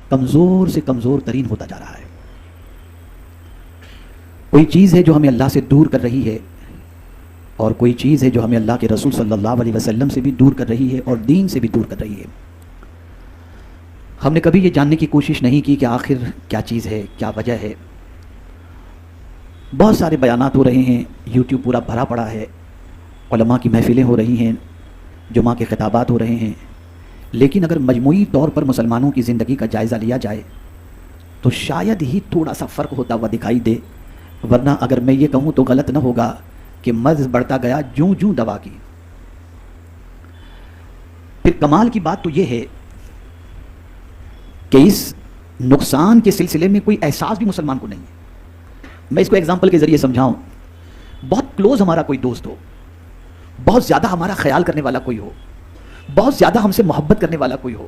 کمزور سے کمزور ترین ہوتا جا رہا ہے. کوئی چیز ہے جو ہمیں اللہ سے دور کر رہی ہے، اور کوئی چیز ہے جو ہمیں اللہ کے رسول صلی اللہ علیہ وسلم سے بھی دور کر رہی ہے اور دین سے بھی دور کر رہی ہے. ہم نے کبھی یہ جاننے کی کوشش نہیں کی کہ آخر کیا چیز ہے، کیا وجہ ہے. بہت سارے بیانات ہو رہے ہیں، یوٹیوب پورا بھرا پڑا ہے، علماء کی محفلیں ہو رہی ہیں، جمعہ کے خطابات ہو رہے ہیں، لیکن اگر مجموعی طور پر مسلمانوں کی زندگی کا جائزہ لیا جائے تو شاید ہی تھوڑا سا فرق ہوتا ہوا دکھائی دے. ورنہ اگر میں یہ کہوں تو غلط نہ ہوگا کہ مرض بڑھتا گیا جوں جوں دوا کی. پھر کمال کی بات تو یہ ہے کہ اس نقصان کے سلسلے میں کوئی احساس بھی مسلمان کو نہیں ہے. میں اس کو ایگزامپل کے ذریعے سمجھاؤں. بہت کلوز ہمارا کوئی دوست ہو، بہت زیادہ ہمارا خیال کرنے والا کوئی ہو، بہت زیادہ ہم سے محبت کرنے والا کوئی ہو،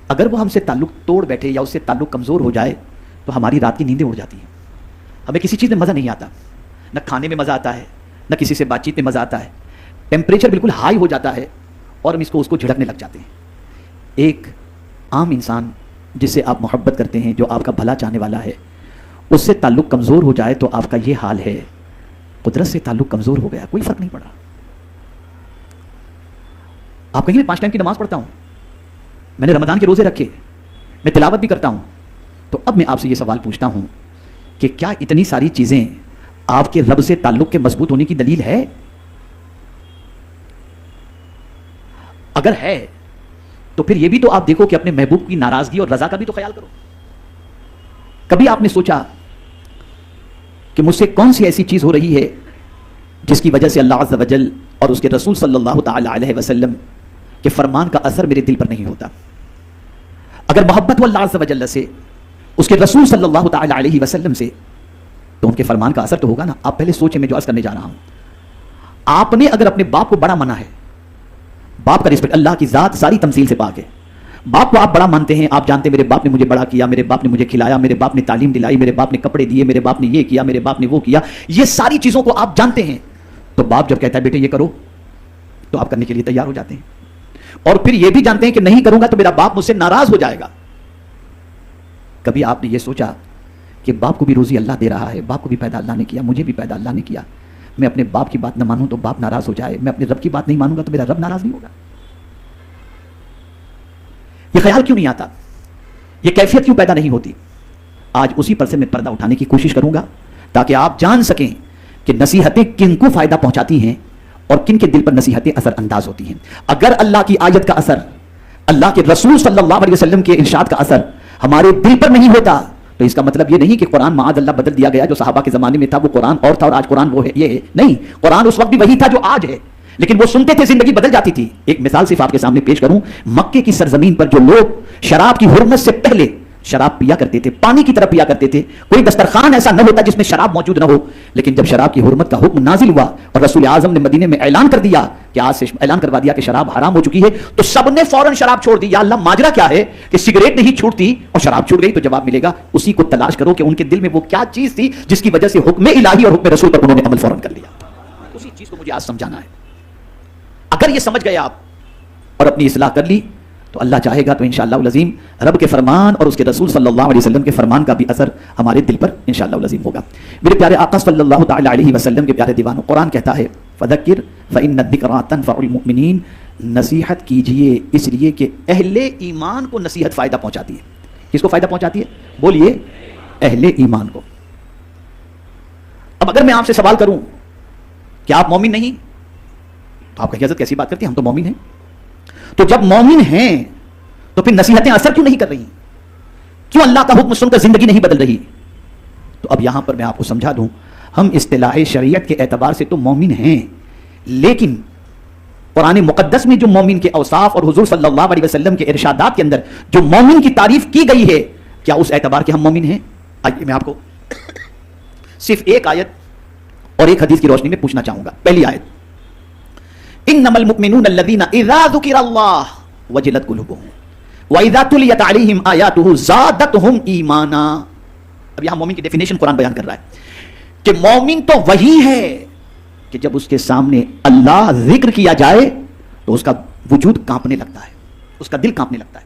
اگر وہ ہم سے تعلق توڑ بیٹھے یا اس سے تعلق کمزور ہو جائے تو ہماری رات کی نیندیں اڑ جاتی ہیں. ہمیں کسی چیز میں مزہ نہیں آتا، نہ کھانے میں مزہ آتا ہے، نہ کسی سے بات چیت میں مزہ آتا ہے. ٹیمپریچر بالکل ہائی ہو جاتا ہے اور ہم اس کو جھڑکنے لگ جاتے ہیں. ایک عام انسان جس سے آپ محبت کرتے ہیں، جو آپ کا بھلا چاہنے والا ہے، اس سے تعلق کمزور ہو جائے تو آپ کا یہ حال ہے. قدرت سے تعلق کمزور ہو گیا، کوئی فرق نہیں پڑا. آپ کہیں میں 5 ٹائم کی نماز پڑھتا ہوں، میں نے رمضان کے روزے رکھے، میں تلاوت بھی کرتا ہوں، تو اب میں آپ سے یہ سوال پوچھتا ہوں کہ کیا اتنی ساری چیزیں آپ کے رب سے تعلق کے مضبوط ہونے کی دلیل ہے؟ اگر ہے تو پھر یہ بھی تو آپ دیکھو کہ اپنے محبوب کی ناراضگی اور رضا کا بھی تو خیال کرو. کبھی آپ نے سوچا کہ مجھ سے کون سی ایسی چیز ہو رہی ہے جس کی وجہ سے اللہ عز و جل اور اس کے رسول صلی اللہ تعالی علیہ وسلم کے فرمان کا اثر میرے دل پر نہیں ہوتا؟ اگر محبت ہو اللہ عز و جل سے، اس کے رسول صلی اللہ تعالی علیہ وسلم سے، تو ان کے فرمان کا اثر تو ہوگا نا. آپ پہلے سوچیں، میں جو عرض کرنے جا رہا ہوں. آپ نے اگر اپنے باپ کو بڑا مانا ہے، باپ کا رسپیکٹ، اللہ کی ذات ساری تمثیل سے پاک ہے، باپ کو آپ بڑا مانتے ہیں، آپ جانتے ہیں میرے باپ نے مجھے بڑا کیا، میرے باپ نے مجھے کھلایا، میرے باپ نے تعلیم دلائی، میرے باپ نے کپڑے دیے، میرے باپ نے یہ کیا، میرے باپ نے وہ کیا، یہ ساری چیزوں کو آپ جانتے ہیں. تو باپ جب کہتا ہے بیٹے یہ کرو تو آپ کرنے کے لیے تیار ہو جاتے ہیں. اور پھر یہ بھی جانتے ہیں کہ نہیں کروں گا تو میرا باپ مجھ سے ناراض ہو جائے گا. کبھی آپ نے یہ سوچا کہ باپ کو بھی روزی اللہ دے رہا ہے، باپ کو بھی پیدا اللہ نے کیا، مجھے بھی پیدا اللہ نے کیا، میں اپنے باپ کی بات نہ مانوں تو باپ ناراض ہو جائے، میں اپنے رب کی بات نہیں مانوں گا تو میرا رب ناراض نہیں ہوگا؟ یہ خیال کیوں نہیں آتا؟ یہ کیفیت کیوں پیدا نہیں ہوتی؟ آج اسی پر سے میں پردہ اٹھانے کی کوشش کروں گا تاکہ آپ جان سکیں کہ نصیحتیں کن کو فائدہ پہنچاتی ہیں اور کن کے دل پر نصیحتیں اثر انداز ہوتی ہیں. اگر اللہ کی آیت کا اثر، اللہ کے رسول صلی اللہ علیہ وسلم کے ارشاد کا اثر ہمارے دل پر نہیں ہوتا تو اس کا مطلب یہ نہیں کہ قرآن معاذ اللہ بدل دیا گیا. جو صحابہ کے زمانے میں تھا وہ قرآن اور تھا اور آج قرآن وہ ہے، یہ ہے نہیں. قرآن اس وقت بھی وہی تھا جو آج ہے، لیکن وہ سنتے تھے، زندگی بدل جاتی تھی. ایک مثال صرف آپ کے سامنے پیش کروں. مکے کی سرزمین پر جو لوگ شراب کی حرمت سے پہلے شراب پیا کرتے تھے، پانی کی طرح پیا کرتے تھے، کوئی دسترخوان ایسا نہ ہوتا جس میں شراب موجود نہ ہو. لیکن جب شراب کی حرمت کا حکم نازل ہوا اور رسول اعظم نے مدینے میں اعلان کر دیا کہ آج سے اعلان کروا دیا کہ شراب حرام ہو چکی ہے، تو سب نے فوراً شراب چھوڑ دی. یا اللہ ماجرا کیا ہے کہ سگریٹ نہیں چھوٹتی اور شراب چھوٹ گئی؟ تو جواب ملے گا اسی کو تلاش کرو کہ ان کے دل میں وہ کیا چیز تھی جس کی وجہ سے حکم الہی اور حکم رسول پر انہوں نے عمل فوراً کر لیا. اسی چیز کو مجھے آج سمجھانا ہے. اگر یہ سمجھ گئے آپ اور اپنی اصلاح کر لی تو اللہ چاہے گا تو انشاءاللہ العظیم رب کے فرمان اور اس کے رسول صلی اللہ علیہ وسلم کے فرمان کا بھی اثر ہمارے دل پر انشاءاللہ العظیم ہوگا. میرے پیارے آقا صلی اللہ تعالی علیہ وسلم کے پیارے دیوانوں، قرآن کہتا ہے فذکر فإن الذکریٰ تنفع المؤمنین، نصیحت کیجئے اس لیے کہ اہل ایمان کو نصیحت فائدہ پہنچاتی ہے. کس کو فائدہ پہنچاتی ہے؟ بولیے، اہل ایمان کو. اب اگر میں آپ سے سوال کروں کہ آپ مومن نہیں تو آپ کہیں حضرت کیسی بات کرتی ہیں، ہم تو مومن ہیں. تو جب مومن ہیں تو پھر نصیحتیں اثر کیوں نہیں کر رہی؟ کیوں اللہ کا حکم سن کر زندگی نہیں بدل رہی؟ تو اب یہاں پر میں آپ کو سمجھا دوں، ہم اصطلاح شریعت کے اعتبار سے تو مومن ہیں، لیکن قرآن مقدس میں جو مومن کے اوصاف اور حضور صلی اللہ علیہ وسلم کے ارشادات کے اندر جو مومن کی تعریف کی گئی ہے، کیا اس اعتبار کے ہم مومن ہیں؟ آئیے میں آپ کو صرف ایک آیت اور ایک حدیث کی روشنی میں پوچھنا چاہوں گا. پہلی آیت، انما المؤمنون الذين اذا ذكر الله وجلت قلوبهم واذا تليت عليهم اياته زادتهم ایمانا. اب یہاں مومن کی ڈیفینیشن قرآن بیان کر رہا ہے کہ مومن تو وہی ہے کہ جب اس کے سامنے اللہ ذکر کیا جائے تو اس کا وجود کانپنے لگتا ہے، اس کا دل کانپنے لگتا ہے.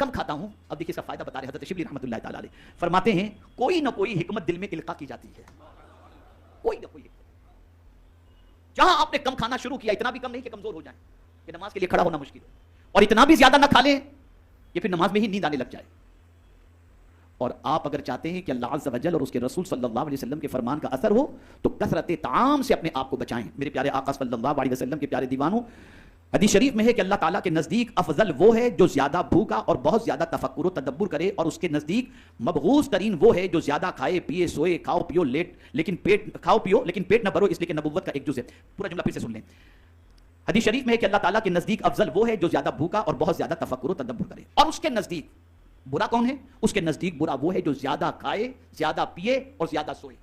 کم کھاتا ہوں. اب دیکھیے اس کا فائدہ بتا رہے حضرت شبلی رحمۃ اللہ تعالی علیہ, فرماتے ہیں کوئی نہ کوئی حکمت دل میں القاء کی جاتی ہے, کوئی نہ کوئی حکمت. جہاں آپ نے کم کھانا شروع کیا, اتنا بھی کم نہیں کہ کمزور ہو جائیں, کہ نماز کے لیے کھڑا ہونا مشکل ہو, اور اتنا بھی زیادہ نہ کھا لیں کہ پھر نماز میں ہی نیند آنے لگ جائے. اور آپ اگر چاہتے ہیں کہ اللہ عز و جل اور اس کے رسول صلی اللہ علیہ وسلم کے فرمان کا اثر ہو تو کثرت طعام سے اپنے آپ کو بچائیں. میرے پیارے آقا صلی اللہ علیہ وسلم کے پیارے دیوانوں, حدیث شریف میں ہے کہ اللہ تعالیٰ کے نزدیک افضل وہ ہے جو زیادہ بھوکا اور بہت زیادہ تفکر و تدبر کرے, اور اس کے نزدیک مبغوض ترین وہ ہے جو زیادہ کھائے پیے سوئے, کھاؤ پیو لیکن پیٹ نہ بھرو, اس لیے کہ نبوت کا ایک جز ہے. پورا جملہ پھر سے سن لیں. حدیث شریف میں ہے کہ اللہ تعالیٰ کے نزدیک افضل وہ ہے جو زیادہ بھوکا اور بہت زیادہ تفکر و تدبر کرے, اور اس کے نزدیک برا کون ہے؟ اس کے نزدیک برا وہ ہے جو زیادہ کھائے, زیادہ پیے اور زیادہ سوئے.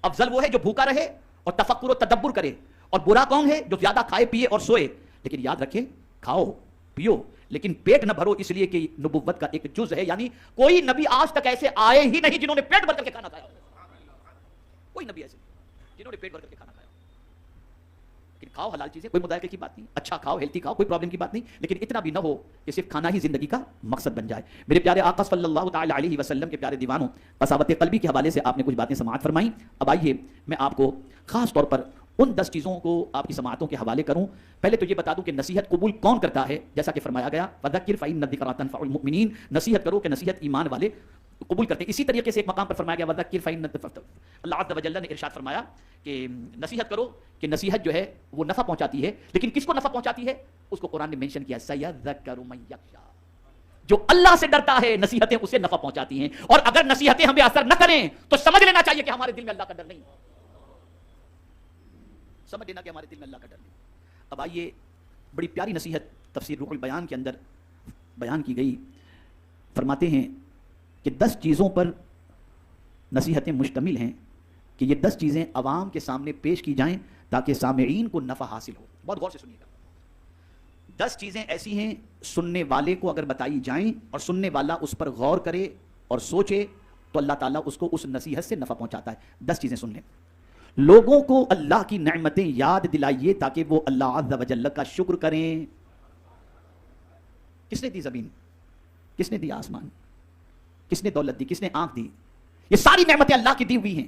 افضل وہ ہے جو بھوکا رہے اور تفکر و تدبر کرے, اور برا کون ہے جو زیادہ کھائے پیے اور سوئے. لیکن یاد رکھیں, کھاؤ پیو لیکن پیٹ نہ بھرو, اس لیے کہ نبوت کا ایک جز ہے. یعنی کوئی نبی آج تک ایسے آئے ہی نہیں جنہوں نے پیٹ بھر کر کے کھانا کھایا. کوئی نبی ایسے جنہوں نے پیٹ بھر کر کے کھانا کھایا. لیکن کھاؤ حلال چیزیں, کوئی مدائقے کی بات نہیں, اچھا کھاؤ, ہیلتھی کھاؤ, کوئی پرابلم کی بات نہیں, لیکن اتنا بھی نہ ہو کہ صرف کھانا ہی زندگی کا مقصد بن جائے. میرے پیارے آقا صلی اللہ تعالی علیہ وسلم کے پیارے دیوانوں, قساوت قلبی کے حوالے سے آپ نے کچھ باتیں سماعت فرمائیں. اب آئیے میں آپ کو خاص طور پر ان 10 چیزوں کو آپ کی سماعتوں کے حوالے کروں. پہلے تو یہ بتا دوں کہ نصیحت قبول کون کرتا ہے, جیسا کہ فرمایا گیا وذکر فإن الذکریٰ تنفع المؤمنین, نصیحت کرو کہ نصیحت ایمان والے قبول کرتے ہیں. اسی طریقے سے ایک مقام پر فرمایا گیا وذکر فإن, اللہ عز و جل نے ارشاد فرمایا کہ نصیحت کرو کہ نصیحت جو ہے وہ نفع پہنچاتی ہے, لیکن کس کو نفع پہنچاتی ہے اس کو قرآن نے مینشن کیا, سیذکر من یخشی, جو اللہ سے ڈرتا ہے نصیحتیں اسے نفع پہنچاتی ہیں. اور اگر نصیحتیں ہمیں اثر نہ کریں تو سمجھ لینا چاہیے کہ ہمارے دل میں اللہ کا ڈر نہیں, سمجھ لینا کہ ہمارے دل میں اللہ کا ڈر نہیں. اب آئیے, بڑی پیاری نصیحت تفسیر روح البیان کے اندر بیان کی گئی. فرماتے ہیں کہ 10 چیزوں پر نصیحتیں مشتمل ہیں کہ یہ 10 چیزیں عوام کے سامنے پیش کی جائیں تاکہ سامعین کو نفع حاصل ہو. بہت غور سے سنیے گا. 10 چیزیں ایسی ہیں سننے والے کو اگر بتائی جائیں اور سننے والا اس پر غور کرے اور سوچے تو اللہ تعالیٰ اس کو اس نصیحت سے نفع پہنچاتا ہے. 10 چیزیں سن لیں. لوگوں کو اللہ کی نعمتیں یاد دلائیے تاکہ وہ اللہ عز و جل کا شکر کریں. کس نے دی زمین, کس نے دی آسمان, کس نے دولت دی, کس نے آنکھ دی, یہ ساری نعمتیں اللہ کی دی ہوئی ہیں.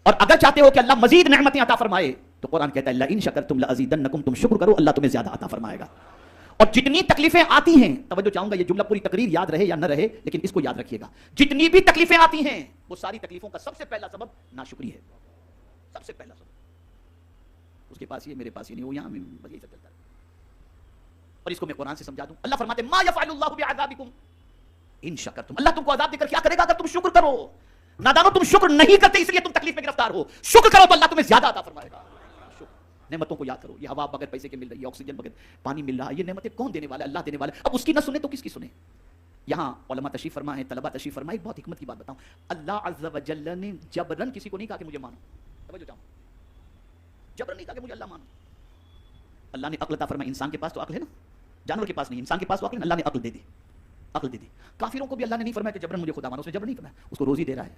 اور اگر چاہتے ہو کہ اللہ مزید نعمتیں عطا فرمائے تو قرآن کہتا ہے لئن شکرتم لازیدنکم, تم شکر کرو اللہ تمہیں زیادہ عطا فرمائے گا. اور جتنی تکلیفیں آتی ہیں, توجہ چاہوں گا یہ جملہ پوری تقریر یاد رہے یا نہ رہے لیکن اس کو یاد رکھیے گا, جتنی بھی تکلیفیں آتی ہیں وہ ساری تکلیفوں کا سب سے پہلا سبب ناشکری ہے. سب سے پہلا سبب, اس کے پاس یہ میرے پاس یہ نہیں, وہ یہاں یہی سب چلتا ہے. اور اس کو میں قرآن سے سمجھا دوں. اللہ فرماتے ہیں ما یفعل اللہ بعذابکم ان شکرتم, اللہ تم کو عذاب دے کر کیا کرے گا اگر تم شکر کرو. نادانو تم شکر نہیں کرتے اس لیے تم تکلیف میں گرفتار ہو. شکر کرو تو اللہ تمہیں زیادہ عطا فرمائے گا. نعمتوں کو یاد کرو. یہ ہوا بغیر پیسے کے مل رہی ہے, آکسیجن بغیر پانی مل رہا ہے, یہ نعمتیں کون دینے والا ہے؟ اللہ دینے والا ہے. اب اس کی نہ سنیں تو کس کی سنیں؟ یہاں علماء تشریف فرما ہے, طلبہ تشریف فرما. ایک بہت حکمت کی بات بتاؤں, اللہ عز و جل نے جبرن کسی کو نہیں کہا کہ مجھے مانو. توجہ چاہوں, جبرن نہیں کہا کہ مجھے اللہ مانو. اللہ نے عقل عطا فرمائی. انسان کے پاس تو عقل ہے نا, جانور کے پاس نہیں, انسان کے پاس تو عقل ہے. اللہ نے عقل دے دی, عقل دے دی. کافروں کو بھی اللہ نے نہیں فرمایا کہ جبرن مجھے خدا مانو. اس نے جبرن نہیں فرمایا, اس کو روزی دے رہا ہے,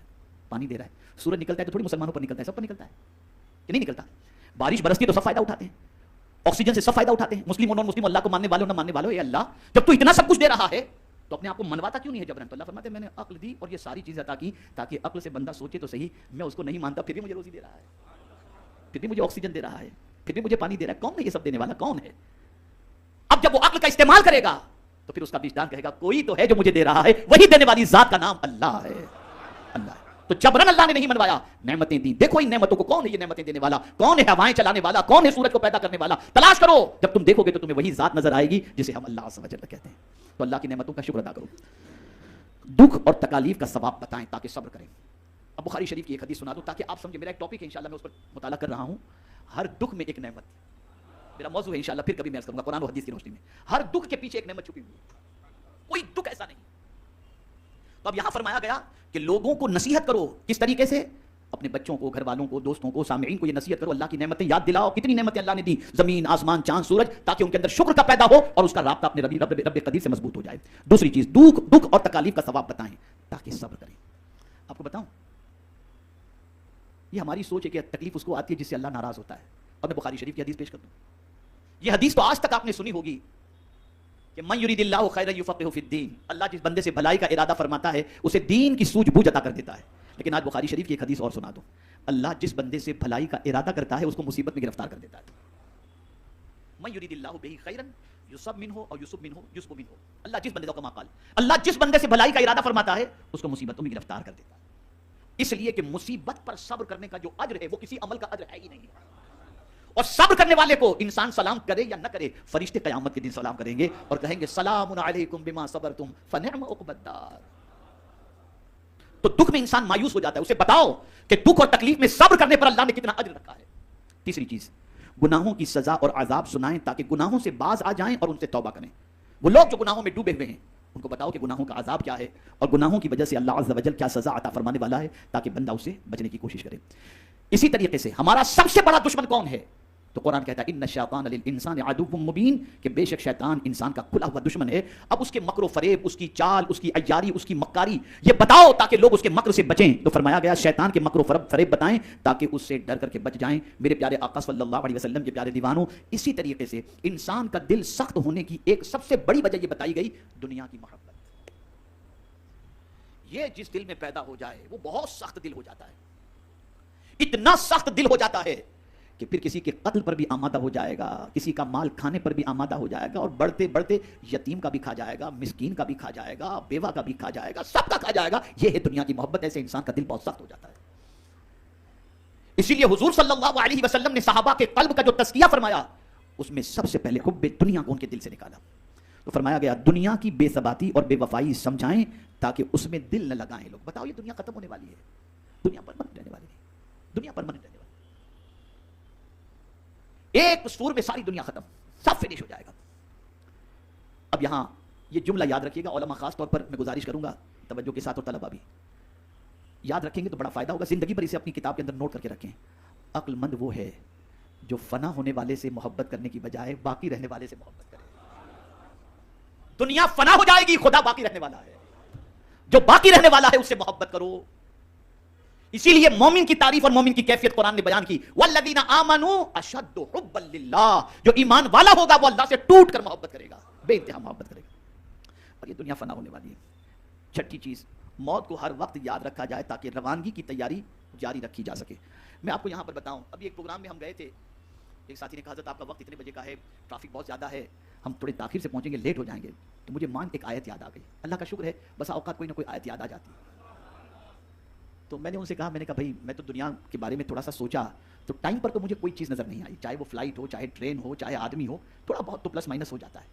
پانی دے رہا ہے. سورج نکلتا ہے تو تھوڑی مسلمانوں پر نکلتا ہے, سب پر نکلتا ہے کہ نہیں نکلتا. بارش برستی ہے تو سب فائدہ اٹھاتے ہیں, آکسیجن سے سب فائدہ اٹھاتے ہیں, مسلم اور نان مسلم, اللہ کو ماننے والوں نہ ماننے والوں. اے اللہ, جب تو اتنا سب کچھ دے رہا ہے تو اپنے آپ کو منواتا کیوں نہیں ہے جبرن؟ تو اللہ فرماتے ہیں میں نے عقل دی اور یہ ساری چیزیں عطا کی تاکہ عقل سے بندہ سوچے تو صحیح, میں اس کو نہیں مانتا پھر بھی مجھے روزی دے رہا ہے, پھر بھی مجھے آکسیجن دے رہا ہے, پھر بھی مجھے پانی دے رہا ہے. کون ہے یہ سب دینے والا, کون ہے؟ اب جب وہ عقل کا استعمال کرے گا تو پھر اس کا وجدان کہے گا کوئی تو ہے جو مجھے دے رہا ہے, وہی دینے والی ذات کا نام اللہ ہے. اللہ. تو جبرن اللہ نے نہیں منوایا, نعمتیں دی. دیکھو ان نعمتوں کو, کون ہے یہ نعمتیں دینے والا, کون ہے ہوائیں چلانے والا, کون ہے سورج کو پیدا کرنے والا. تلاش کرو, جب تم دیکھو گے تو تمہیں وہی ذات نظر آئے گی جسے ہم اللہ عز و جل کہتے ہیں. تو اللہ کی نعمتوں کا شکر ادا کرو. دکھ اور تکالیف کا ثواب بتائیں تاکہ صبر کریں. اب بخاری شریف کی ایک حدیث سنا دوں تاکہ آپ سمجھیں. میرا ایک ٹاپک ہے انشاءاللہ, میں اس پر مطالعہ کر رہا ہوں. ہر دکھ میں ایک نعمت, میرا موضوع ہے انشاءاللہ, پھر کبھی میں عرض کروں گا قرآن و حدیث کی روشنی میں. ہر دکھ کے پیچھے ایک نعمت چھپی ہوئی ہے, کوئی دکھ ایسا نہیں. تو اب یہاں فرمایا گیا کہ لوگوں کو نصیحت کرو. کس طریقے سے؟ اپنے بچوں کو, گھر والوں کو, دوستوں کو, سامعین کو یہ نصیحت کرو, اللہ کی نعمتیں یاد دلاؤ. کتنی نعمتیں اللہ نے دی, زمین, آسمان, چاند, سورج, تاکہ ان کے اندر شکر کا پیدا ہو اور اس کا رابطہ اپنے رب قدیر سے مضبوط ہو جائے. دوسری چیز, دکھ اور تکالیف کا ثواب بتائیں تاکہ صبر کریں. آپ کو بتاؤں, یہ ہماری سوچ ہے کہ تکلیف اس کو آتی ہے جس سے اللہ ناراض ہوتا ہے. اور میں بخاری شریف کی حدیث پیش کر دوں. یہ حدیث تو آج تک آپ نے سنی ہوگی کہ من یرید اللہ خیرا یفقہہ فی الدین، اللہ جس بندے سے بھلائی کا ارادہ فرماتا ہے اسے دین کی سوجھ بوجھ عطا کر دیتا ہے. لیکن آج بخاری شریف کی ایک حدیث اور سنا دو، اللہ جس بندے سے بھلائی کا ارادہ کرتا ہے اس کو مصیبت میں گرفتار کر دیتا ہے. من یرید اللہ بہ خیرا یصب منہ اور یصب منہ یصب منہ، اللہ جس بندے کا قال، اللہ جس بندے سے بھلائی کا ارادہ فرماتا ہے اس کو مصیبتوں میں گرفتار کر دیتا ہے. اس لیے کہ مصیبت پر صبر کرنے کا جو اجر ہے وہ کسی عمل کا اجر ہے ہی نہیں. اور صبر کرنے والے کو انسان سلام کرے یا نہ کرے، فرشتے قیامت کے دن سلام کریں گے اور کہیں گے سلام علیکم بما صبرتم فنعم عقبی الدار. تو دکھ میں انسان مایوس ہو جاتا ہے، اسے بتاؤ کہ دکھ اور تکلیف میں صبر کرنے پر اللہ نے کتنا اجر رکھا ہے. تیسری چیز، گناہوں کی سزا اور عذاب سنائیں تاکہ گناہوں سے باز آ جائیں اور ان سے توبہ کریں. وہ لوگ جو گناہوں میں ڈوبے ہوئے ہیں ان کو بتاؤ کہ گناہوں کا عذاب کیا ہے اور گناہوں کی وجہ سے اللہ عز و جل کیا سزا عطا فرمانے والا ہے تاکہ بندہ اسے بچنے کی کوشش کرے. اسی طریقے سے ہمارا سب سے بڑا دشمن کون ہے؟ تو قرآن کہتا ہے ان الشیطان للانسان عدو مبین، کہ بے شک شیطان انسان کا کھلا ہوا دشمن ہے. اب اس کے مکر و فریب، اس کی چال، اس کی عیاری، اس کی مکاری یہ بتاؤ تاکہ لوگ اس کے مکر سے بچیں. تو فرمایا گیا شیطان کے مکر و فریب بتائیں تاکہ اس سے ڈر کر کے بچ جائیں. میرے پیارے آقا صلی اللہ علیہ وسلم کے پیارے دیوانوں، اسی طریقے سے انسان کا دل سخت ہونے کی ایک سب سے بڑی وجہ یہ بتائی گئی دنیا کی محبت. یہ جس دل میں پیدا ہو جائے وہ بہت سخت دل ہو جاتا ہے، اتنا سخت دل ہو جاتا ہے کہ پھر کسی کے قتل پر بھی آمادہ ہو جائے گا، کسی کا مال کھانے پر بھی آمادہ ہو جائے گا، اور بڑھتے بڑھتے یتیم کا بھی کھا جائے گا، مسکین کا بھی کھا جائے گا، بیوہ کا بھی کھا جائے گا، سب کا کھا جائے گا. یہ ہے دنیا کی محبت. ایسے انسان کا دل بہت سخت ہو جاتا ہے. اسی لیے حضور صلی اللہ علیہ وسلم نے صحابہ کے قلب کا جو تزکیہ فرمایا اس میں سب سے پہلے حب دنیا کو ان کے دل سے نکالا. تو فرمایا گیا دنیا کی بے ثباتی اور بے وفائی سمجھائیں تاکہ اس میں دل نہ لگائیں لوگ. بتاؤ یہ دنیا ختم ہونے والی ہے، دنیا پرماننٹ رہنے والی نہیں، دنیا پرماننٹ رہنے والی. ایک سور میں ساری دنیا ختم، سب فنش ہو جائے گا. اب یہاں یہ جملہ یاد رکھیے گا، علماء خاص طور پر میں گزارش کروں گا توجہ کے ساتھ، اور طلبہ بھی یاد رکھیں گے تو بڑا فائدہ ہوگا. زندگی پر اسے اپنی کتاب کے اندر نوٹ کر کے رکھیں. عقل مند وہ ہے جو فنا ہونے والے سے محبت کرنے کی بجائے باقی رہنے والے سے محبت کرے. دنیا فنا ہو جائے گی، خدا باقی رہنے والا ہے. جو باقی رہنے والا ہے اس سے محبت کرو. اسی لیے مومن کی تعریف اور مومن کی کیفیت قرآن نے بیان کی، والذین آمنوا اشد حبا للہ. جو ایمان والا ہوگا وہ اللہ سے ٹوٹ کر محبت کرے گا، بے انتہا محبت کرے گا. اور یہ دنیا فنا ہونے والی ہے. چھٹی چیز، موت کو ہر وقت یاد رکھا جائے تاکہ روانگی کی تیاری جاری رکھی جا سکے. میں آپ کو یہاں پر بتاؤں، ابھی ایک پروگرام میں ہم گئے تھے، ایک ساتھی نے کہا حضرت آپ کا وقت اتنے بجے کا ہے، ٹریفک بہت زیادہ ہے، ہم تھوڑے تاخیر سے پہنچیں گے، لیٹ ہو جائیں گے. تو مجھے ایک آیت یاد آ گئی. اللہ کا شکر ہے بس اوقات کوئی نہ کوئی آیت یاد آ جاتی ہے. تو میں نے ان سے کہا، میں نے کہا بھائی میں تو دنیا کے بارے میں تھوڑا سا سوچا تو ٹائم پر تو مجھے کوئی چیز نظر نہیں آئی، چاہے وہ فلائٹ ہو، چاہے ٹرین ہو، چاہے آدمی ہو، تھوڑا بہت تو پلس مائنس ہو جاتا ہے.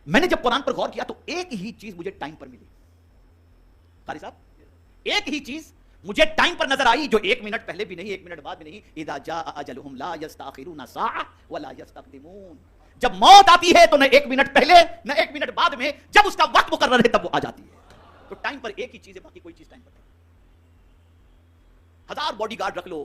میں نے جب قرآن پر غور کیا تو ایک ہی چیز مجھے ٹائم پر ملی. قاری صاحب ایک ہی چیز مجھے ٹائم پر نظر آئی جو 1 منٹ پہلے بھی نہیں، 1 منٹ بعد بھی نہیں. اذا جاء اجلهم لا يستاخرون ساعة ولا يستقدمون. جب موت آتی ہے تو نہ 1 منٹ پہلے نہ 1 منٹ بعد میں، جب اس کا وقت مقرر ہے تب وہ آ جاتی ہے. تو ٹائم پر ایک ہی چیز ہے، باقی کوئی چیز ٹائم پر نہیں. 1000 باڈی گارڈ رکھ لو،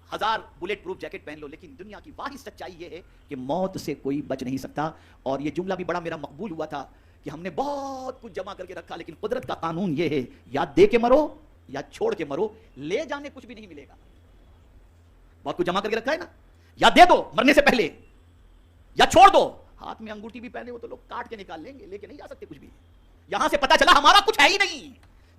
1000 بلیٹ پروف جیکٹ پہن لو، لیکن دنیا کی واحد سچائی یہ ہے کہ موت سے کوئی بچ نہیں سکتا. اور یہ جملہ بھی بڑا میرا مقبول ہوا تھا کہ ہم نے بہت کچھ جمع کر کے رکھا، لیکن قدرت کا قانون یہ ہے یا دے کے مرو یا چھوڑ کے مرو، لے جانے کچھ بھی نہیں ملے گا. بہت کچھ جمع کر کے رکھا ہے نا، یا دے دو مرنے سے پہلے یا چھوڑ دو. ہاتھ میں انگوٹھی بھی پہنے ہو تو لوگ کاٹ کے نکال لیں گے، لے کے نہیں جا سکتے کچھ بھی. یہاں سے پتا چلا ہمارا کچھ ہے ہی نہیں،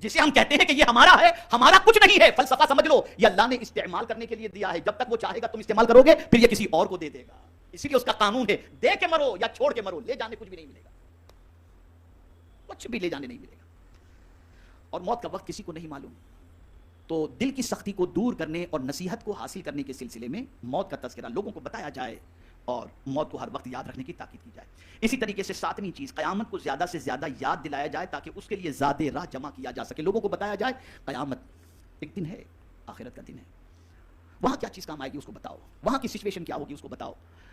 جسے ہم کہتے ہیں کہ یہ ہمارا ہے، ہمارا کچھ نہیں ہے. فلسفہ سمجھ لو، یہ اللہ نے استعمال کرنے کے لیے دیا ہے، جب تک وہ چاہے گا تم استعمال کرو گے پھر یہ کسی اور کو دے دے گا. اسی لیے اس کا قانون ہے دے کے مرو یا چھوڑ کے مرو، لے جانے کچھ بھی نہیں ملے گا، کچھ بھی لے جانے نہیں ملے گا. اور موت کا وقت کسی کو نہیں معلوم. تو دل کی سختی کو دور کرنے اور نصیحت کو حاصل کرنے کے سلسلے میں موت کا تذکرہ لوگوں کو بتایا جائے اور موت کو ہر وقت یاد رکھنے کی تاکید کی جائے. اسی طریقے سے 7ویں چیز، قیامت کو زیادہ سے زیادہ یاد دلایا جائے تاکہ اس کے لیے زاد راہ جمع کیا جا سکے. لوگوں کو بتایا جائے قیامت ایک دن ہے، آخرت کا دن ہے، وہاں کیا چیز کام آئے گی اس کو بتاؤ، وہاں کی سچویشن کیا ہوگی اس کو بتاؤ،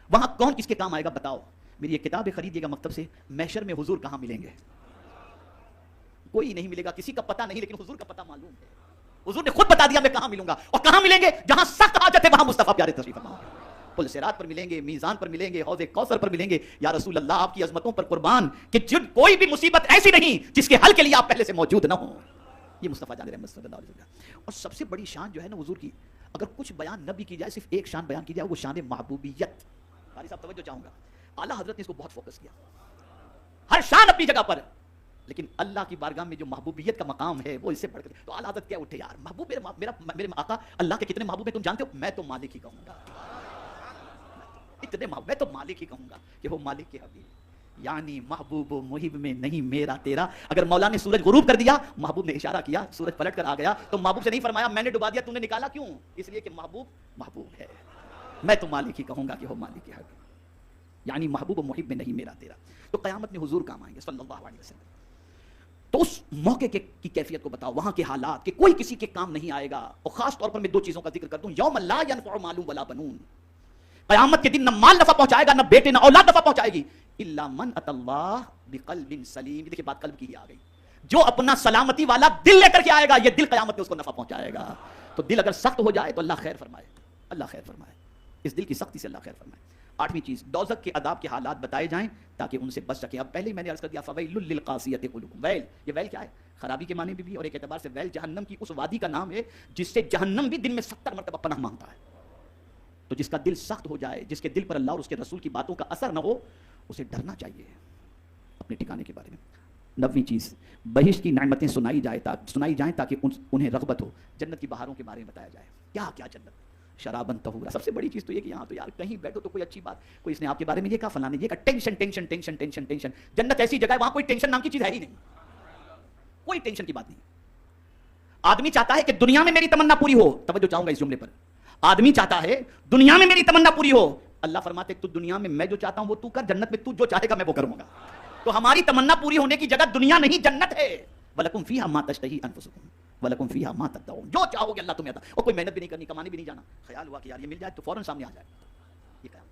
وہاں کون کس کے کام آئے گا بتاؤ. میری ایک کتاب خریدیے گا مکتب سے، محشر میں حضور کہاں ملیں گے. کوئی نہیں ملے گا، کسی کا پتہ نہیں، لیکن حضور کا پتہ معلوم ہے. حضور نے خود بتا دیا میں کہاں ملوں گا، اور کہاں ملیں گے؟ جہاں سخت حاجت ہے وہاں مصطفیٰ پیارے تشریف فرما گے. پل صراط پر ملیں گے، میزان پر ملیں گے، حوض کوثر پر ملیں گے. یا رسول اللہ آپ کی عظمتوں پر قربان کہ کوئی بھی مصیبت ایسی نہیں جس کے حل کے لیے آپ پہلے سے موجود نہ ہوں. یہ مصطفیٰ جان رحمت صلی اللہ علیہ وسلم. اور سب سے بڑی شان جو ہے نا حضور کی، اگر کچھ بیان نہ بھی کی جائے، صرف ایک شان بیان کی جائے، وہ شان محبوبیت. قاری صاحب توجہ چاہوں گا، اعلیٰ حضرت نے اس کو بہت فوکس کیا. ہر شان اپنی جگہ پر، لیکن اللہ کی بارگاہ میں جو محبوبیت کا مقام ہے وہ اس سے بڑھ کر، تو اعلیٰ حضرت کیا اٹھے یار، محبوب میرے آقا اللہ کے کتنے محبوب ہیں تم جانتے ہو؟ میں تو مالک ہی کہوں گا، اتنے محبوب، میں تو مالک ہی کہوں گا کہ وہ مالک کے حبیب، یعنی محبوب و محب میں نہیں میرا تیرا۔ اگر مولا نے سورج غروب کر دیا، محبوب نے اشارہ کیا، سورج پلٹ کر آ گیا، تو محبوب سے نہیں فرمایا میں نے ڈبا دیا تم نے نکالا کیوں؟ اس لیے کہ محبوب محبوب ہے، میں تو مالک ہی کہوں گا کہ وہ مالک کے حبیب، یعنی محبوب و محب میں نہیں میرا تیرا۔ تو قیامت میں حضور کام آئیں گے صلی اللہ علیہ وسلم، تو اس موقع کی کیفیت کو بتاؤ، وہاں کے حالات کہ کوئی کسی کے کام نہیں آئے گا، اور خاص طور پر میں دو چیزوں کا ذکر کر دوں، یوم لا ینفع مال ولا بنون، قیامت کے دن نہ مال نفع پہنچائے گا، نہ بیٹے نہ اولاد نفع پہنچائے گی، الا من اتى اللہ بقلب سلیم۔ دیکھیں بات قلب کی ہی آ گئی، جو اپنا سلامتی والا دل لے کر کے آئے گا، یہ دل قیامت میں اس کو نفع پہنچائے گا۔ تو دل اگر سخت ہو جائے تو اللہ خیر فرمائے، اللہ خیر فرمائے، اس دل کی سختی سے اللہ خیر فرمائے۔ آٹھویں چیز، دوزخ کے عذاب کے حالات بتائے جائیں تاکہ ان سے بچ سکیں۔ اب پہلے ہی میں نے عرض کر دیا فویل للقاسیۃ قلوبہم، ویل، یہ ویل کیا ہے؟ خرابی کے معنی بھی، اور ایک اعتبار سے ویل جہنم کی اس وادی کا نام ہے جس سے جہنم بھی دن میں 70 مرتبہ پناہ مانگتا ہے۔ تو جس کا دل سخت ہو جائے، جس کے دل پر اللہ اور اس کے رسول کی باتوں کا اثر نہ ہو، اسے ڈرنا چاہیے اپنے ٹھکانے کے بارے میں۔ 9ویں چیز، بہشت کی نعمتیں سنائی جائیں تاکہ انہیں رغبت ہو، جنت کی بہاروں کے بارے میں بتایا جائے، کیا کیا جنت، شرابن طہورا۔ سب سے بڑی چیز تو یہ کہ یہاں تو یار کہیں بیٹھو تو کوئی اچھی بات، کوئی اس نے آپ کے بارے میں یہ کہا، فلاں نے یہ کہا، tension tension tension tension tension. جنت ایسی جگہ ہے وہاں کوئی ٹینشن نام کی چیز ہے ہی نہیں، کوئی ٹینشن کی بات نہیں۔ آدمی چاہتا ہے کہ دنیا میں میری تمنا پوری ہو، توجہ چاہوں گا اس جملے پر، آدمی چاہتا ہے دنیا میں میری تمنا پوری ہو، اللہ فرماتے تو دنیا میں میں جو چاہتا ہوں وہ تو کر، جنت میں تو جو چاہے گا میں وہ کروں گا۔ تو ہماری تمنا پوری ہونے کی جگہ دنیا نہیں جنت ہے۔ وَلَكُمْ فِيهَا مَا تَشْتَهِي أَنفُسُكُمْ وَلَكُمْ فِيهَا مَا تَدَّعُونَ، جو چاہو گے اللہ تمہیں عطا، اور کوئی محنت بھی نہیں کرنی، کمانے بھی نہیں جانا، خیال ہوا کہ یار یہ مل جائے تو فوراً سامنے آ جائے، یہ کہا۔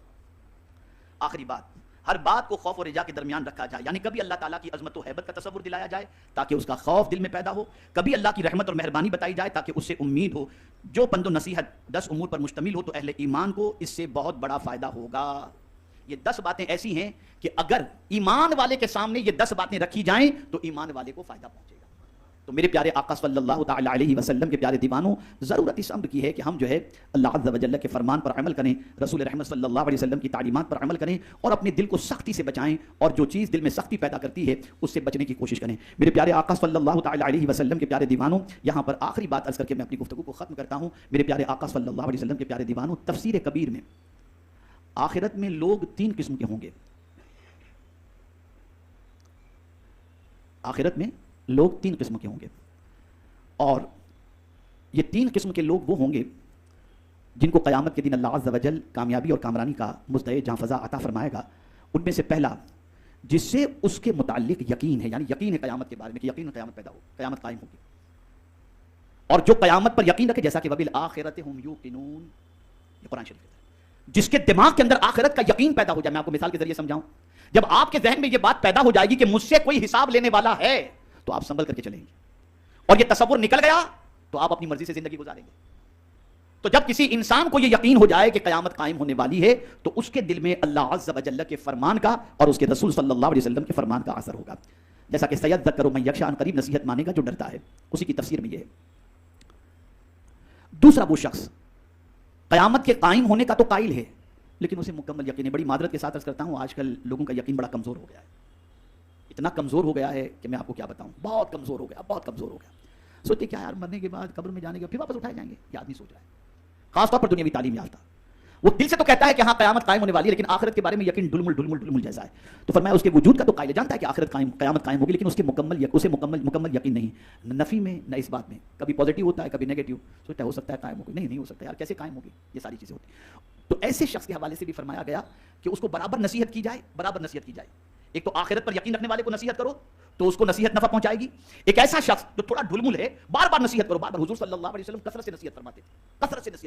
آخری بات، ہر بات کو خوف اور رجا کے درمیان رکھا جائے، یعنی کبھی اللہ تعالیٰ کی عظمت و ہیبت کا تصور دلایا جائے تاکہ اس کا خوف دل میں پیدا ہو، کبھی اللہ کی رحمت اور مہربانی بتائی جائے تاکہ اس سے امید ہو۔ جو پند و نصیحت 10 امور پر مشتمل ہو تو اہل ایمان کو اس سے بہت بڑا فائدہ ہوگا۔ یہ 10 باتیں ایسی ہیں کہ اگر ایمان والے کے سامنے یہ 10 باتیں رکھی جائیں تو ایمان والے کو فائدہ پہنچے گا۔ تو میرے پیارے آقا صلی اللہ تعالی علیہ وسلم کے پیارے دیوانوں، ضرورت اس امر کی ہے کہ ہم جو ہے اللہ عز و جل کے فرمان پر عمل کریں، رسول رحمت صلی اللہ علیہ وسلم کی تعلیمات پر عمل کریں، اور اپنے دل کو سختی سے بچائیں، اور جو چیز دل میں سختی پیدا کرتی ہے اس سے بچنے کی کوشش کریں۔ میرے پیارے آقا صلی اللہ تعالی علیہ وسلم کے پیارے دیوانوں، یہاں پر آخری بات عرض کر کے میں اپنی گفتگو کو ختم کرتا ہوں۔ میرے پیارے آقا صلی اللہ علیہ وسلم کے پیارے دیوانوں، تفسیر کبیر میں آخرت میں لوگ 3 قسم کے ہوں گے۔ آخرت میں لوگ 3 قسم کے ہوں گے، اور یہ 3 قسم کے لوگ وہ ہوں گے جن کو قیامت کے دن اللہ عز و جل کامیابی اور کامرانی کا مزدہ جہاں فضا عطا فرمائے گا۔ ان میں سے پہلا، جس سے اس کے متعلق یقین ہے، یعنی یقین ہے قیامت کے بارے میں کہ یقین قیامت پیدا ہو، قیامت قائم ہوگی، اور جو قیامت پر یقین رکھے، جیسا کہ وَبِالْآخِرَةِ هُمْ يُوقِنُونَ، یہ قرآن شریف ہے، جس کے دماغ کے اندر آخرت کا یقین پیدا ہو جائے۔ میں آپ کو مثال کے ذریعے سمجھاؤں، جب آپ کے ذہن میں یہ بات پیدا ہو جائے گی کہ مجھ سے کوئی حساب لینے والا ہے تو آپ سنبھل کر کے چلیں گے، اور یہ تصور نکل گیا تو آپ اپنی مرضی سے زندگی گزاریں گے۔ تو جب کسی انسان کو یہ یقین ہو جائے کہ قیامت قائم ہونے والی ہے تو اس کے دل میں اللہ عز و جل کے فرمان کا اور اس کے رسول صلی اللہ علیہ وسلم کے فرمان کا اثر ہوگا، جیسا کہ سیذکر من یخشی، قریب نصیحت مانے گا جو ڈرتا ہے، اسی کی تفسیر میں یہ ہے۔ دوسرا، وہ شخص قیامت کے قائم ہونے کا تو قائل ہے لیکن اسے مکمل یقین ہے۔ بڑی معذرت کے ساتھ عرض کرتا ہوں، آج کل لوگوں کا یقین بڑا کمزور ہو گیا ہے، اتنا کمزور ہو گیا ہے کہ میں آپ کو کیا بتاؤں، بہت کمزور ہو گیا، بہت کمزور ہو گیا۔ سوچتے کیا یار مرنے کے بعد قبر میں جانے کے بعد پھر واپس اٹھائے جائیں گے، یہ آدمی سوچ رہا ہے، خاص طور پر دنیاوی تعلیم یافتہ۔ وہ دل سے تو کہتا ہے کہ ہاں قیامت قائم ہونے والی ہے، لیکن آخرت کے بارے میں یقین ڈلمل جیسا ہے۔ تو فرمایا اس کے وجود کا تو قائل ہے، جانتا ہے کہ آخرت قیامت قائم ہوگی، لیکن اسے مکمل یقین نہیں، نہ نفی میں نہ اس بات میں، کبھی پازیٹیو ہوتا ہے کبھی نیگیٹو، سوچتا ہے ہو سکتا ہے قائم ہوگی، نہیں ہو سکتا یار، کیسے قائم ہوگی، یہ ساری چیزیں ہوتی ہیں۔ تو ایسے شخص کے حوالے سے بھی فرمایا گیا کہ اس کو برابر نصیحت کی جائے۔ ایک تو آخرت پر یقین رکھنے والے کو نصیحت کرو تو اس کو نصیحت نفع پہنچائے گی۔ ایک ایسا شخص جو تھوڑا ڈھلمل ہے، بار بار نصیحت کرو، بار بار۔ حضور صلی اللہ علیہ وسلم کثرت سے نصیحت فرماتے تھے،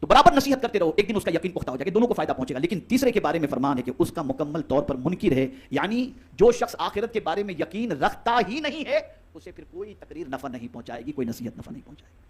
تو برابر نصیحت کرتے رہو، ایک دن اس کا یقین پختہ ہو جائے گا، دونوں کو فائدہ پہنچے گا۔ لیکن تیسرے کے بارے میں فرمان ہے کہ اس کا مکمل طور پر منکر ہے، یعنی جو شخص آخرت کے بارے میں یقین رکھتا ہی نہیں ہے اسے پھر کوئی تقریر نفع نہیں پہنچائے گی، کوئی نصیحت نفع نہیں پہنچائے گی۔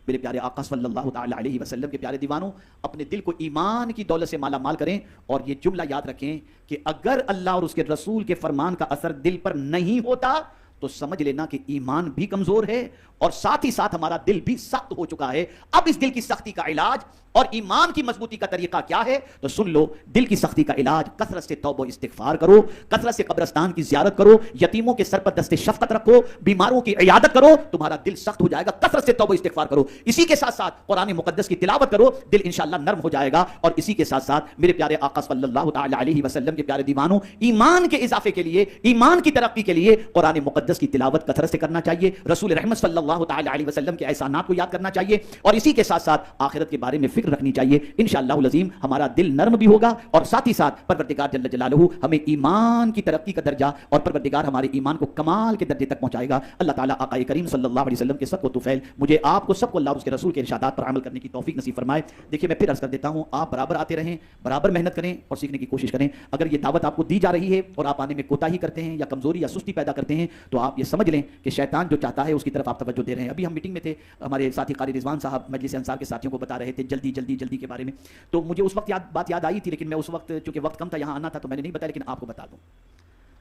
میرے پیارے آقا صلی اللہ تعالی علیہ وسلم کے پیارے دیوانوں، اپنے دل کو ایمان کی دولت سے مالا مال کریں، اور یہ جملہ یاد رکھیں کہ اگر اللہ اور اس کے رسول کے فرمان کا اثر دل پر نہیں ہوتا تو سمجھ لینا کہ ایمان بھی کمزور ہے، اور ساتھ ہی ساتھ ہمارا دل بھی سخت ہو چکا ہے۔ اب اس دل کی سختی کا علاج اور ایمان کی مضبوطی کا طریقہ کیا ہے تو سن لو، دل کی سختی کا علاج کثرت سے توبہ و استغفار کرو، کثرت سے قبرستان کی زیارت کرو، یتیموں کے سر پر دست شفقت رکھو، بیماروں کی عیادت کرو، تمہارا دل سخت ہو جائے گا، کثرت سے توبہ و استغفار کرو، اسی کے ساتھ ساتھ قرآن مقدس کی تلاوت کرو، دل انشاءاللہ نرم ہو جائے گا، اور اسی کے ساتھ ساتھ میرے پیارے آقا صلی اللہ تعالی علیہ وسلم کے پیارے دیوانوں، ایمان کے اضافے کے لیے، ایمان کی ترقی کے لیے قرآن مقدس کی تلاوت کثرت سے کرنا چاہیے، رسول رحمت صلی اللہ تعالی علیہ وسلم کے احسانات کو یاد کرنا چاہیے، اور اسی کے ساتھ ساتھ آخرت کے بارے میں فکر رکھنی چاہیے۔ انشاءاللہ العظیم ہمارا دل نرم بھی ہوگا، اور ساتھ ہی ساتھ پروردگار جل جلالہ ہمیں ایمان کی ترقی کا درجہ، اور پروردگار ہمارے ایمان کو کمال کے درجے تک پہنچائے گا۔ اللہ تعالیٰ آقا کریم صلی اللہ علیہ وسلم کے سب کو طفیل مجھے آپ کو سب کو اللہ اور اس کے رسول کے ارشادات پر عمل کرنے کی توفیق نصیب فرمائے۔ دیکھیے میں پھر عرض کر دیتا ہوں، آپ برابر آتے رہیں، برابر محنت کریں اور سیکھنے کی کوشش کریں۔ اگر یہ دعوت آپ کو دی جا رہی ہے اور آپ آنے میں کوتاہی کرتے ہیں یا کمزوری یا سستی پیدا کرتے ہیں تو آپ یہ سمجھ لیں کہ شیطان جو چاہتا ہے اس کی طرف آپ توجہ دے رہے ہیں۔ ابھی ہم میٹنگ میں تھے، ہمارے ساتھی قاری رضوان صاحب مجلس انصار کے ساتھیوں کو بتا رہے تھے جلدی جلدی جلدی کے بارے میں، تو مجھے اس وقت بات یاد آئی تھی، لیکن میں اس وقت چونکہ وقت کم تھا یہاں آنا تھا تو میں نے نہیں بتایا، لیکن آپ کو بتا دوں۔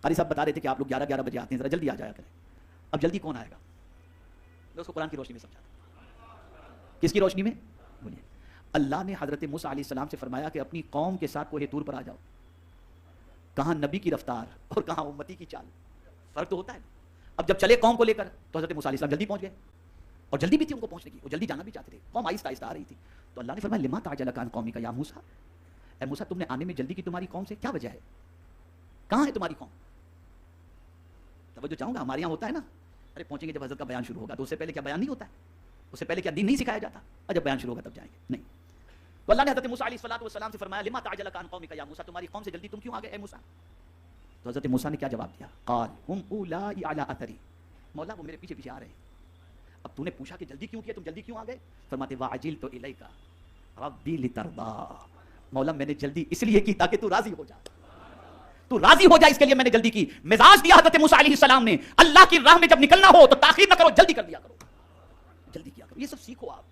قاری صاحب بتا رہے تھے کہ آپ لوگ 11 بجے آتے ہیں، ذرا جلدی آ جایا کریں۔ اب جلدی کون آئے گا؟ میں اس کو قرآن کی روشنی میں سمجھاتا ہوں۔ کس کی روشنی میں؟ بولیے۔ اللہ نے حضرت موسیٰ علیہ السلام سے فرمایا کہ اپنی قوم کے ساتھ کوہ طور پر آ جاؤ۔ کہاں نبی کی رفتار اور کہاں امتی کی چال، فرق تو ہوتا ہے۔ اب جب چلے قوم کو لے کر تو حضرت موسیٰ علیہ السلام جلدی پہنچ گئے، اور جلدی بھی تھی ان کو پہنچنے کی، وہ جلدی جانا بھی چاہتے تھے، قوم آہستہ آہستہ آ رہی تھی۔ تو اللہ نے فرمایا لما تعجلک عن قومک یا موسیٰ، اے موسیٰ تم نے آنے میں جلدی کی تمہاری قوم سے کیا وجہ ہے؟ کہاں ہے تمہاری قوم؟ توجہ چاہوں گا، ہمارے یہاں ہوتا ہے نا، ارے پہنچیں گے جب حضرت کا بیان شروع ہوگا، تو اس سے پہلے کیا بیان نہیں ہوتا ہے؟ اس سے پہلے کیا دین نہیں سکھایا جاتا؟ اور جب بیان شروع ہوگا تب جائیں گے؟ نہیں۔ تو اللہ نے حضرت موسیٰ علیہ السلام سے فرمایا لما تعجلک عن قومک یا موسیٰ، تمہاری قوم سے جلدی تم کیوں آ گئے اے موسیٰ؟ تو حضرت موسیٰ نے کیا جواب دیا؟ قال ہم اولائی علی اثری، مولا وہ میرے پیچھے پیچھے آ رہے ہیں۔ اب تو نے پوچھا کہ جلدی کیوں کیا، تم جلدی کیوں آ گئے؟ فرماتے وعجلت الیک ربی لترضی، مولا میں نے جلدی اس لیے کی تاکہ تو راضی ہو جا، تو راضی ہو جا، اس کے لیے میں نے جلدی کی۔ مزاج دیا حضرت موسیٰ علیہ السلام نے، اللہ کی راہ میں جب نکلنا ہو تو تاخیر نہ کرو، جلدی کر دیا کرو، جلدی کیا کرو۔ یہ سب سیکھو آپ۔